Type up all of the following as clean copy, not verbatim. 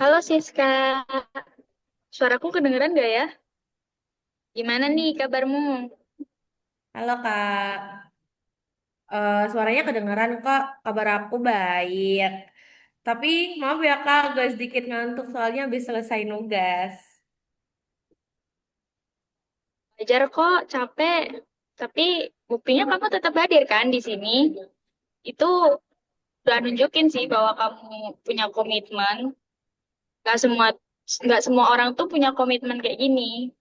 Halo Siska, suaraku kedengeran gak ya? Gimana nih kabarmu? Halo Kak. Suaranya kedengeran kok. Kabar aku baik. Tapi maaf ya Kak, agak sedikit ngantuk soalnya habis selesai nugas. Wajar kok, capek. Tapi buktinya kamu tetap hadir kan di sini. Itu udah nunjukin sih bahwa kamu punya komitmen. Gak semua gak semua orang tuh punya komitmen kayak gini.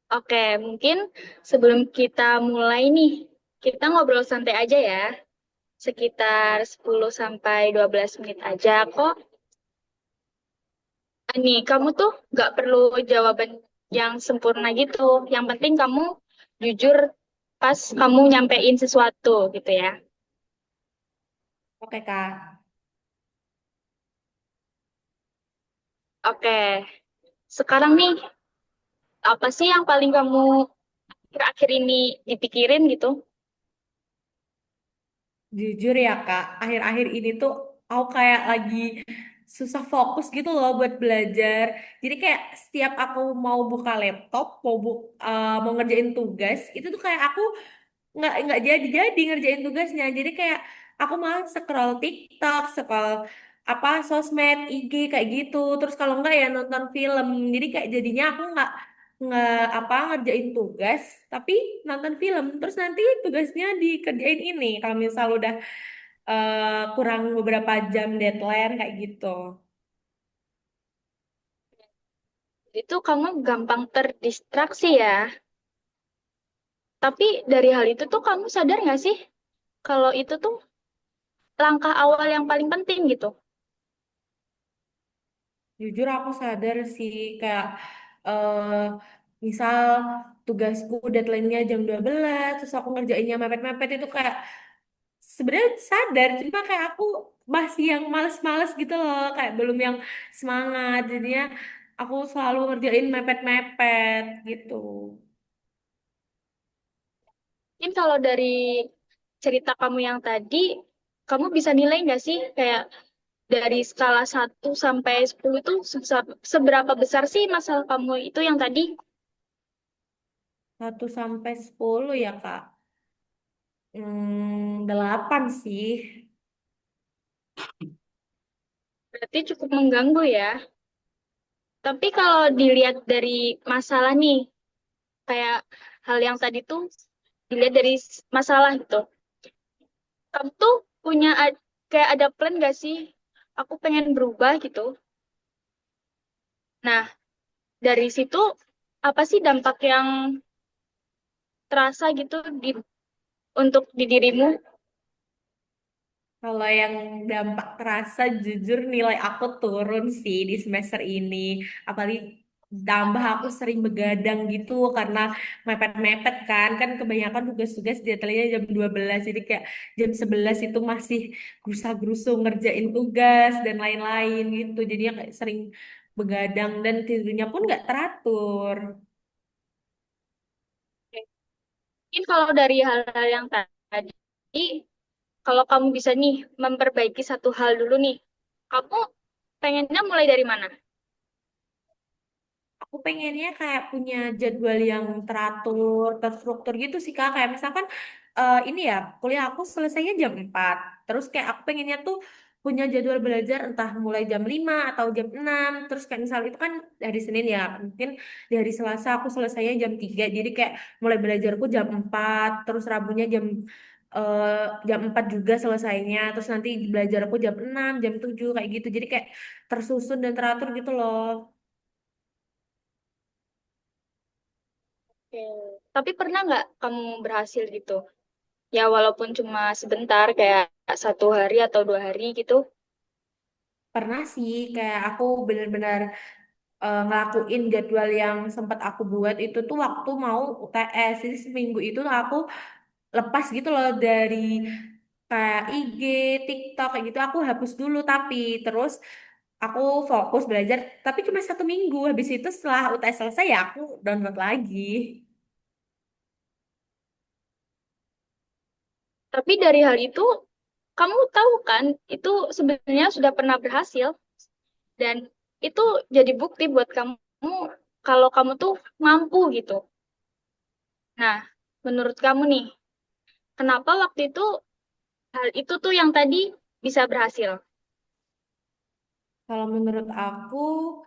Oke, mungkin sebelum kita mulai nih, kita ngobrol santai aja ya. Sekitar 10 sampai 12 menit aja kok. Nih, kamu tuh nggak perlu jawaban yang sempurna gitu. Yang penting kamu jujur pas kamu nyampein sesuatu gitu ya. Oke Kak. Oke, sekarang nih, apa sih yang paling kamu akhir-akhir ini dipikirin gitu? Jujur ya Kak, akhir-akhir ini tuh aku kayak lagi susah fokus gitu loh buat belajar. Jadi kayak setiap aku mau buka laptop, mau ngerjain tugas, itu tuh kayak aku nggak jadi ngerjain tugasnya. Jadi kayak aku malah scroll TikTok, scroll apa sosmed, IG kayak gitu. Terus kalau enggak ya nonton film. Jadi kayak jadinya aku nggak apa ngerjain tugas, tapi nonton film. Terus nanti tugasnya dikerjain ini. Kalau misal udah kurang beberapa jam deadline kayak gitu. Itu kamu gampang terdistraksi ya. Tapi dari hal itu tuh kamu sadar nggak sih kalau itu tuh langkah awal yang paling penting gitu? Jujur aku sadar sih kayak eh misal tugasku deadline-nya jam 12 terus aku ngerjainnya mepet-mepet itu kayak sebenarnya sadar cuma kayak aku masih yang males-males gitu loh kayak belum yang semangat jadinya aku selalu ngerjain mepet-mepet gitu. Mungkin kalau dari cerita kamu yang tadi, kamu bisa nilai nggak sih kayak dari skala 1 sampai 10 itu seberapa besar sih masalah kamu itu yang tadi? 1 sampai 10 ya Kak. 8 sih. Berarti cukup mengganggu ya. Tapi kalau dilihat dari masalah nih, kayak hal yang tadi tuh dilihat dari masalah gitu. Kamu tuh punya kayak ada plan gak sih? Aku pengen berubah gitu. Nah, dari situ apa sih dampak yang terasa gitu untuk di dirimu? Kalau yang dampak terasa jujur nilai aku turun sih di semester ini. Apalagi tambah aku sering begadang gitu karena mepet-mepet kan. Kan kebanyakan tugas-tugas deadline-nya jam 12. Jadi kayak jam 11 itu masih gerusa-gerusu ngerjain tugas dan lain-lain gitu. Jadinya kayak sering begadang dan tidurnya pun nggak teratur. Mungkin kalau dari hal-hal yang tadi, kalau kamu bisa nih memperbaiki satu hal dulu nih, kamu pengennya mulai dari mana? Aku pengennya kayak punya jadwal yang teratur, terstruktur gitu sih Kak. Kayak misalkan ini ya, kuliah aku selesainya jam 4. Terus kayak aku pengennya tuh punya jadwal belajar entah mulai jam 5 atau jam 6. Terus kayak misal itu kan hari Senin ya, mungkin di hari Selasa aku selesainya jam 3. Jadi kayak mulai belajarku jam 4, terus Rabunya jam 4 juga selesainya. Terus nanti belajar aku jam 6, jam 7 kayak gitu. Jadi kayak tersusun dan teratur gitu loh. Oke. Tapi pernah nggak kamu berhasil gitu? Ya walaupun cuma sebentar, kayak 1 hari atau 2 hari gitu. Pernah sih kayak aku benar-benar ngelakuin jadwal yang sempat aku buat itu tuh waktu mau UTS. Jadi seminggu itu aku lepas gitu loh dari kayak IG, TikTok kayak gitu aku hapus dulu tapi terus aku fokus belajar tapi cuma 1 minggu. Habis itu setelah UTS selesai ya aku download lagi. Tapi dari hal itu, kamu tahu kan, itu sebenarnya sudah pernah berhasil. Dan itu jadi bukti buat kamu kalau kamu tuh mampu gitu. Nah, menurut kamu nih, kenapa waktu itu hal itu tuh yang tadi bisa berhasil? Kalau menurut aku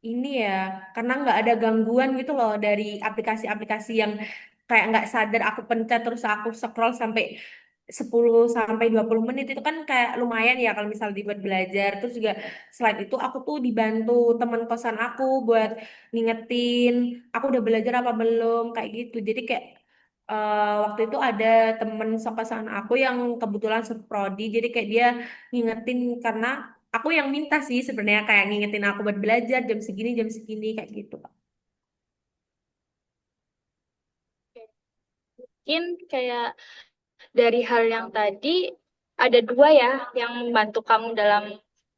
ini ya, karena nggak ada gangguan gitu loh dari aplikasi-aplikasi yang kayak nggak sadar aku pencet terus aku scroll sampai 10 sampai 20 menit itu kan kayak lumayan ya kalau misal dibuat belajar. Terus juga selain itu aku tuh dibantu teman kosan aku buat ngingetin aku udah belajar apa belum kayak gitu. Jadi kayak waktu itu ada temen sekosan aku yang kebetulan seprodi, jadi kayak dia ngingetin karena aku yang minta sih sebenarnya kayak ngingetin aku buat belajar jam segini kayak gitu. Mungkin kayak dari hal yang tadi ada dua ya yang membantu kamu dalam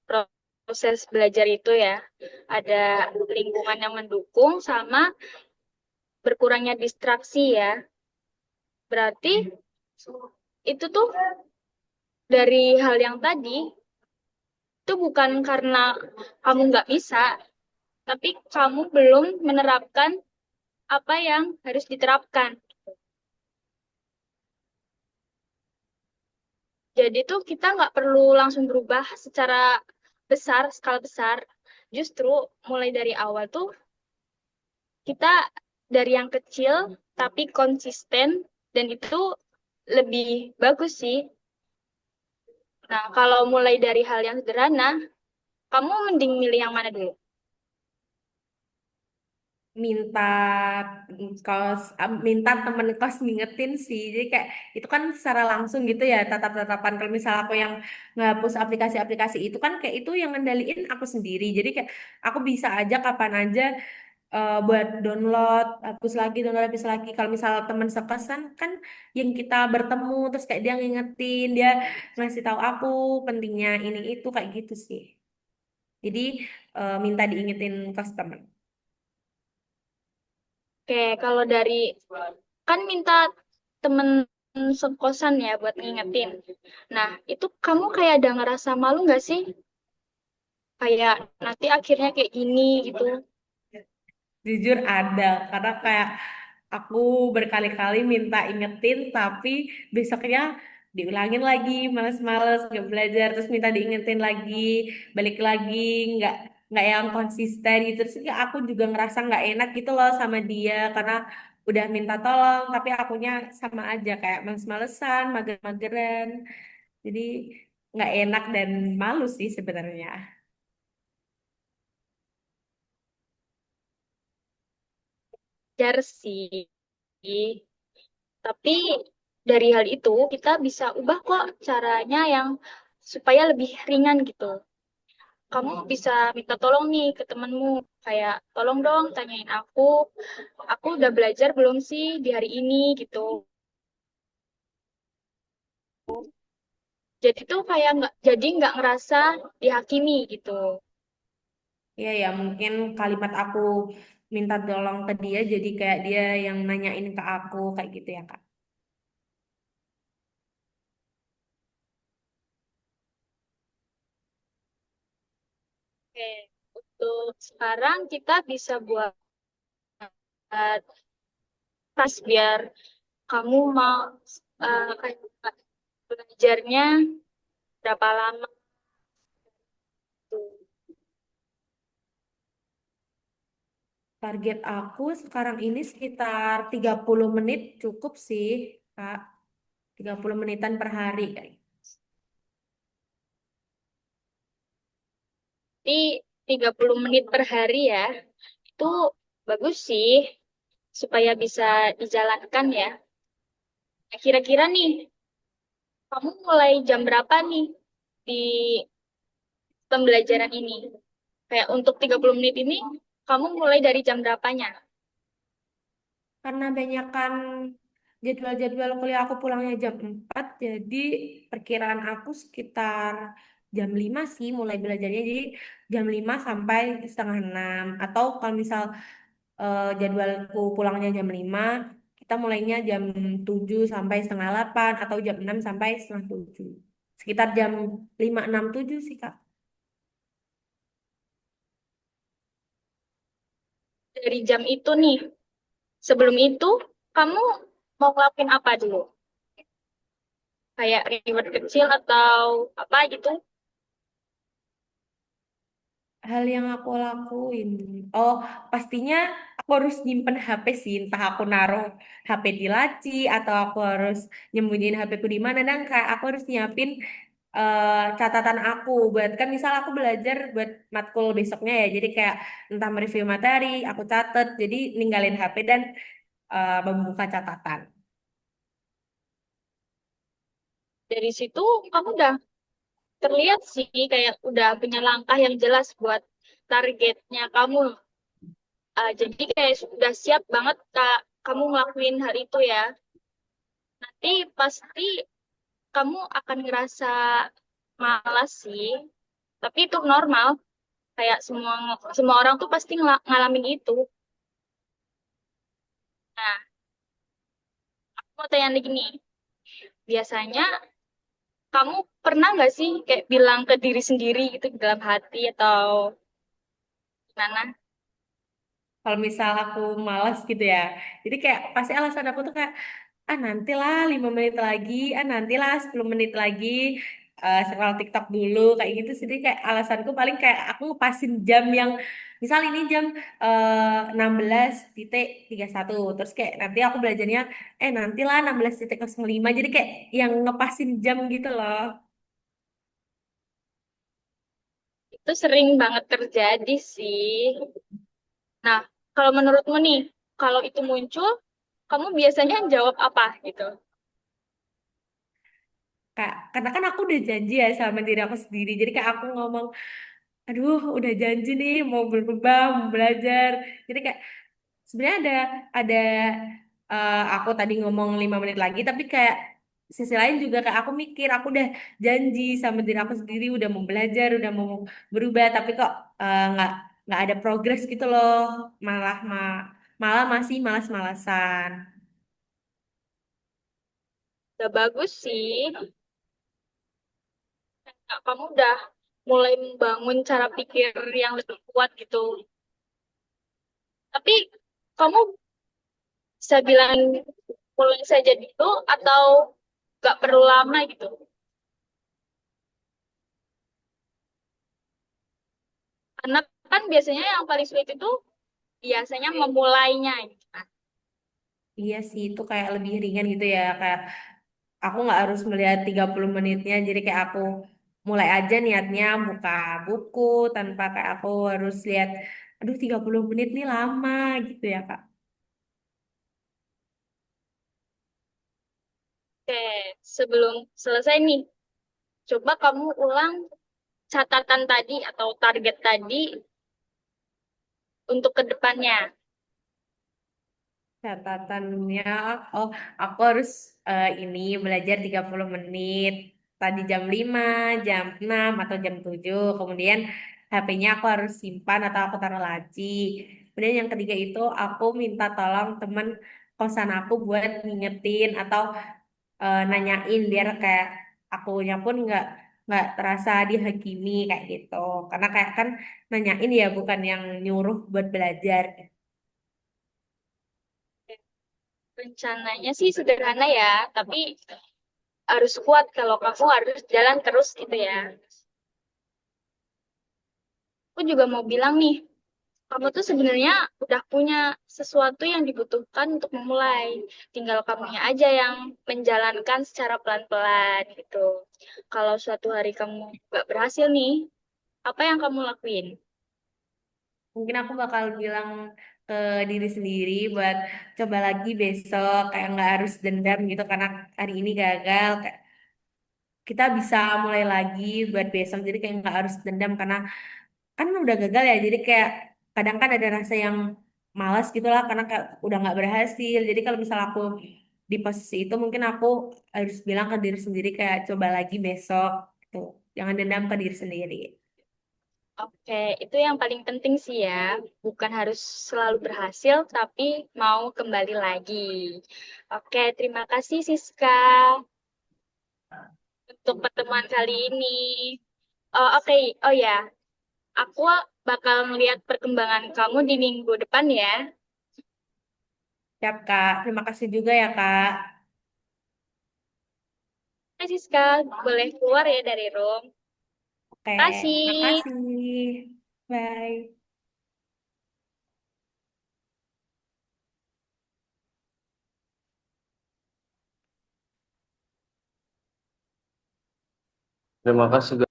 proses belajar itu ya. Ada lingkungan yang mendukung sama berkurangnya distraksi ya. Berarti itu tuh dari hal yang tadi itu bukan karena kamu nggak bisa, tapi kamu belum menerapkan apa yang harus diterapkan. Jadi tuh kita nggak perlu langsung berubah secara besar, skala besar. Justru mulai dari awal tuh kita dari yang kecil tapi konsisten dan itu lebih bagus sih. Nah, kalau mulai dari hal yang sederhana, kamu mending milih yang mana dulu? Minta minta temen kos ngingetin sih, jadi kayak itu kan secara langsung gitu ya tatap-tatapan. Kalau misal aku yang ngapus aplikasi-aplikasi itu kan kayak itu yang ngendaliin aku sendiri, jadi kayak aku bisa aja kapan aja buat download hapus lagi. Kalau misal teman sekosan kan yang kita bertemu terus kayak dia ngingetin, dia ngasih tahu aku pentingnya ini itu kayak gitu sih. Jadi minta diingetin kos temen. Oke, kalau dari kan minta temen sekosan ya buat ngingetin. Nah, itu kamu kayak ada ngerasa malu nggak sih? Kayak nanti akhirnya kayak gini gitu. Jujur ada, karena kayak aku berkali-kali minta ingetin, tapi besoknya diulangin lagi, males-males, nggak belajar, terus minta diingetin lagi, balik lagi, nggak nggak yang konsisten gitu. Terus ya aku juga ngerasa nggak enak gitu loh sama dia, karena udah minta tolong, tapi akunya sama aja kayak males-malesan, mager-mageran. Jadi nggak enak dan malu sih sebenarnya. Jar sih. Tapi dari hal itu kita bisa ubah kok caranya yang supaya lebih ringan gitu. Kamu bisa minta tolong nih ke temenmu, kayak tolong dong tanyain aku udah belajar belum sih di hari ini gitu. Jadi tuh kayak nggak ngerasa dihakimi gitu. Iya ya, mungkin kalimat aku minta tolong ke dia jadi kayak dia yang nanyain ke aku kayak gitu ya Kak. Oke, untuk sekarang kita bisa buat tas biar kamu mau kayak belajarnya berapa lama tuh. Target aku sekarang ini sekitar 30 menit cukup sih Kak. 30 menitan per hari kayak. Jadi 30 menit per hari ya, itu bagus sih supaya bisa dijalankan ya. Nah, kira-kira nih, kamu mulai jam berapa nih di pembelajaran ini? Kayak untuk 30 menit ini, kamu mulai dari jam berapanya? Karena banyak kan jadwal-jadwal kuliah aku pulangnya jam 4, jadi perkiraan aku sekitar jam 5 sih mulai belajarnya. Jadi jam 5 sampai setengah 6. Atau kalau misal jadwalku pulangnya jam 5, kita mulainya jam 7 sampai setengah 8 atau jam 6 sampai setengah 7. Sekitar jam 5, 6, 7 sih Kak. dari jam itu nih. Sebelum itu, kamu mau ngelakuin apa dulu? Kayak reward kecil atau apa gitu? Hal yang aku lakuin. Oh, pastinya aku harus nyimpen HP sih. Entah aku naruh HP di laci atau aku harus nyembunyiin HP ku di mana. Dan kayak aku harus nyiapin catatan aku buat kan misal aku belajar buat matkul besoknya ya. Jadi kayak entah mereview materi, aku catet. Jadi ninggalin HP dan membuka catatan. Dari situ kamu udah terlihat sih kayak udah punya langkah yang jelas buat targetnya kamu. Jadi kayak sudah siap banget Kak, kamu ngelakuin hal itu ya. Nanti pasti kamu akan ngerasa malas sih. Tapi itu normal. Kayak semua semua orang tuh pasti ngalamin itu. Nah, aku mau tanya lagi nih. Biasanya kamu pernah nggak sih kayak bilang ke diri sendiri gitu di dalam hati atau gimana? Kalau misal aku malas gitu ya. Jadi kayak pasti alasan aku tuh kayak nantilah 5 menit lagi, nantilah 10 menit lagi, scroll TikTok dulu kayak gitu. Jadi kayak alasanku paling kayak aku ngepasin jam yang misal ini jam 16:31 terus kayak nanti aku belajarnya nantilah 16:05 jadi kayak yang ngepasin jam gitu loh. Itu sering banget terjadi sih. Nah, kalau menurutmu nih, kalau itu muncul, kamu biasanya jawab apa gitu? Kak, karena kan aku udah janji ya sama diri aku sendiri. Jadi kayak aku ngomong, aduh udah janji nih mau berubah, mau belajar. Jadi kayak sebenarnya ada aku tadi ngomong 5 menit lagi, tapi kayak sisi lain juga kayak aku mikir aku udah janji sama diri aku sendiri udah mau belajar, udah mau berubah, tapi kok nggak ada progres gitu loh, malah malah masih malas-malasan. Udah bagus sih. Nah, kamu udah mulai membangun cara pikir yang lebih kuat gitu. Tapi kamu bisa bilang mulai saja dulu atau gak perlu lama gitu. Karena kan biasanya yang paling sulit itu biasanya memulainya gitu kan. Iya sih itu kayak lebih ringan gitu ya, kayak aku nggak harus melihat 30 menitnya jadi kayak aku mulai aja niatnya buka buku tanpa kayak aku harus lihat aduh 30 menit nih lama gitu ya Kak. Oke, sebelum selesai nih, coba kamu ulang catatan tadi atau target tadi untuk kedepannya. Catatannya, oh aku harus ini belajar 30 menit tadi jam 5 jam 6 atau jam 7 kemudian HP-nya aku harus simpan atau aku taruh laci. Kemudian yang ketiga itu aku minta tolong temen kosan aku buat ngingetin atau nanyain biar kayak akunya pun nggak terasa dihakimi kayak gitu karena kayak kan nanyain ya bukan yang nyuruh buat belajar. Rencananya sih sederhana ya, tapi harus kuat kalau kamu harus jalan terus gitu ya. Aku juga mau bilang nih, kamu tuh sebenarnya udah punya sesuatu yang dibutuhkan untuk memulai. Tinggal kamunya aja yang menjalankan secara pelan-pelan gitu. Kalau suatu hari kamu gak berhasil nih, apa yang kamu lakuin? Mungkin aku bakal bilang ke diri sendiri buat coba lagi besok kayak nggak harus dendam gitu karena hari ini gagal kayak kita bisa mulai lagi buat besok jadi kayak nggak harus dendam karena kan udah gagal ya jadi kayak kadang kan ada rasa yang malas gitu lah karena kayak udah nggak berhasil jadi kalau misal aku di posisi itu mungkin aku harus bilang ke diri sendiri kayak coba lagi besok gitu jangan dendam ke diri sendiri. Oke, itu yang paling penting sih ya. Bukan harus selalu berhasil, tapi mau kembali lagi. Oke, terima kasih Siska untuk pertemuan kali ini. Oh, oke, oh ya, aku bakal melihat perkembangan kamu di minggu depan ya. Siap, Kak. Terima kasih juga ya, Kak. Terima kasih, Siska. Boleh keluar ya dari room. Oke, Terima kasih. makasih. Bye. Terima kasih.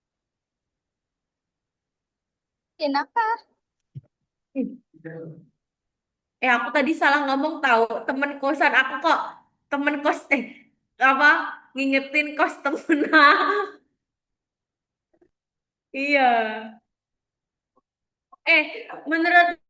Kenapa? Aku tadi salah ngomong tahu. Temen kosan aku kok temen kos apa ngingetin kos temen aku. Iya. Menurut